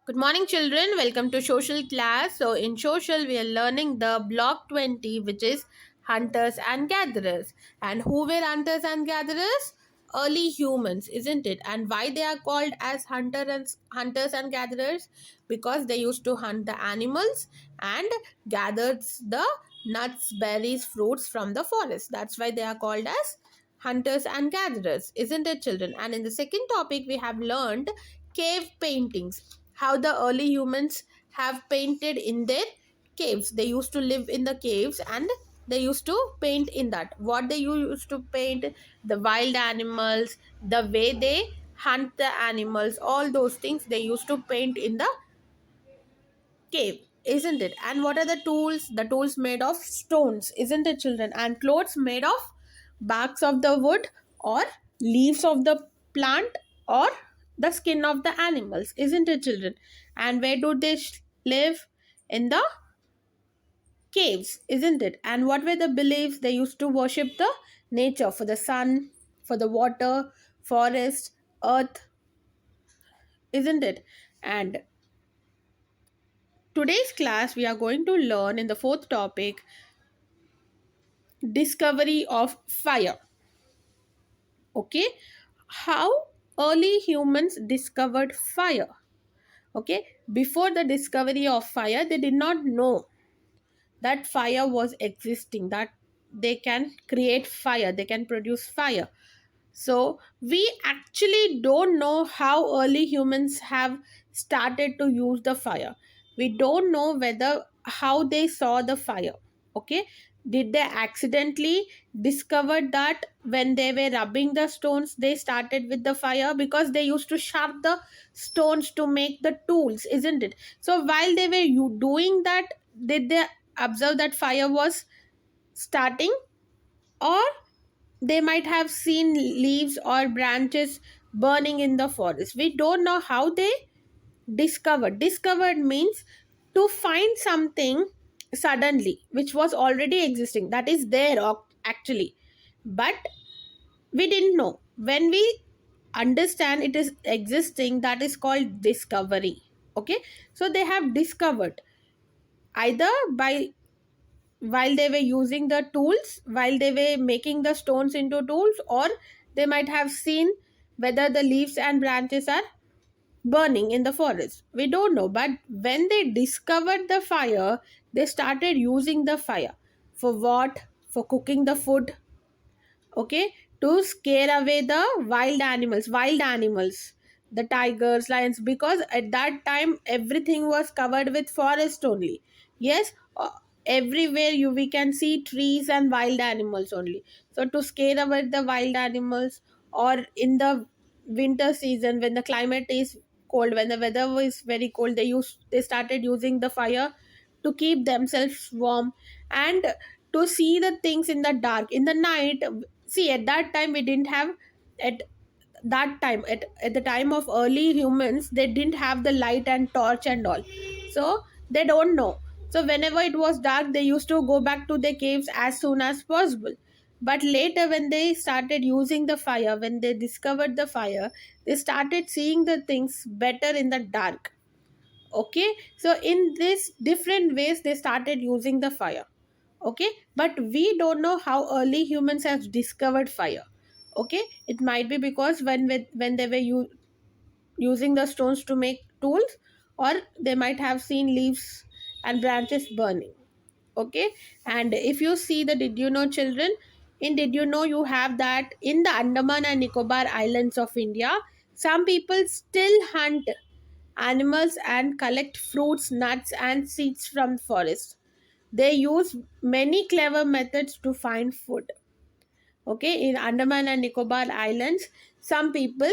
Good morning, children. Welcome to social class. So, in social, we are learning the block 20, which is hunters and gatherers. And who were hunters and gatherers? Early humans, isn't it? And why they are called as hunters and gatherers? Because they used to hunt the animals and gathered the nuts, berries, fruits from the forest. That's why they are called as hunters and gatherers, isn't it, children? And in the second topic, we have learned cave paintings, how the early humans have painted in their caves. They used to live in the caves and they used to paint in that. What they used to paint? The wild animals, the way they hunt the animals, all those things they used to paint in the cave, isn't it? And what are the tools? The tools made of stones, isn't it, children? And clothes made of barks of the wood or leaves of the plant or the skin of the animals, isn't it, children? And where do they live? In the caves, isn't it? And what were the beliefs? They used to worship the nature, for the sun, for the water, forest, earth, isn't it? And today's class we are going to learn in the fourth topic, discovery of fire. Okay, how early humans discovered fire. Okay, before the discovery of fire they did not know that fire was existing, that they can create fire, they can produce fire. So we actually don't know how early humans have started to use the fire. We don't know whether how they saw the fire. Okay, did they accidentally discover that when they were rubbing the stones they started with the fire, because they used to sharp the stones to make the tools, isn't it? So while they were doing that, did they observe that fire was starting, or they might have seen leaves or branches burning in the forest? We don't know how they discovered. Discovered means to find something suddenly which was already existing, that is there actually, but we didn't know. When we understand it is existing, that is called discovery. Okay, so they have discovered either by while they were using the tools, while they were making the stones into tools, or they might have seen whether the leaves and branches are burning in the forest. We don't know, but when they discovered the fire, they started using the fire for what? For cooking the food. Okay, to scare away the wild animals, the tigers, lions, because at that time everything was covered with forest only. Yes, everywhere we can see trees and wild animals only. So to scare away the wild animals, or in the winter season when the climate is cold, when the weather is very cold, they started using the fire to keep themselves warm, and to see the things in the dark, in the night. See, at that time we didn't have, at at the time of early humans, they didn't have the light and torch and all, so they don't know. So whenever it was dark, they used to go back to their caves as soon as possible. But later, when they started using the fire, when they discovered the fire, they started seeing the things better in the dark. Okay, so in this different ways they started using the fire. Okay, but we don't know how early humans have discovered fire. Okay, it might be because when they were using the stones to make tools, or they might have seen leaves and branches burning. Okay, and if you see the did you know, children, in did you know, you have that in the Andaman and Nicobar Islands of India, some people still hunt animals and collect fruits, nuts and seeds from forest. They use many clever methods to find food. Okay, in Andaman and Nicobar Islands, some people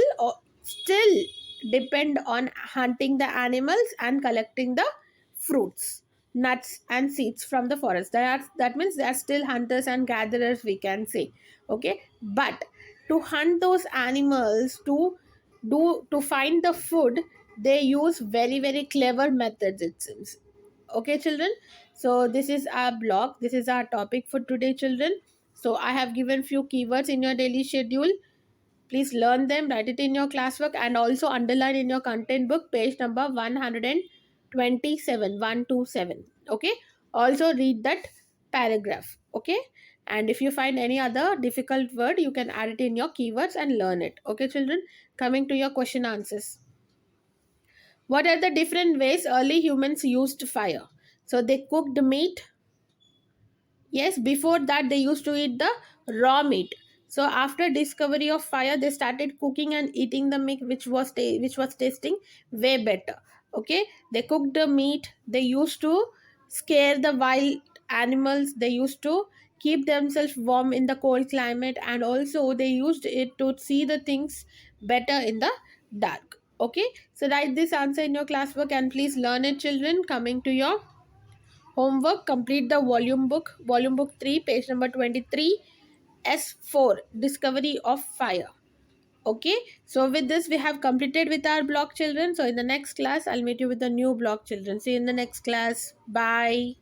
still depend on hunting the animals and collecting the fruits, nuts and seeds from the forest. That means they are still hunters and gatherers, we can say. Okay, but to hunt those animals, to find the food, they use very clever methods, it seems. Okay, children, so this is our blog, this is our topic for today, children. So I have given few keywords in your daily schedule. Please learn them, write it in your classwork, and also underline in your content book, page number 127, 127. Okay, also read that paragraph. Okay, and if you find any other difficult word, you can add it in your keywords and learn it. Okay, children, coming to your question answers. What are the different ways early humans used fire? So they cooked meat. Yes, before that they used to eat the raw meat. So after discovery of fire, they started cooking and eating the meat, which was tasting way better. Okay, they cooked the meat. They used to scare the wild animals. They used to keep themselves warm in the cold climate, and also they used it to see the things better in the dark. Okay, so write this answer in your classwork and please learn it, children. Coming to your homework, complete the volume book 3, page number 23, S4, Discovery of Fire. Okay, so with this, we have completed with our block, children. So in the next class, I'll meet you with the new block, children. See you in the next class. Bye.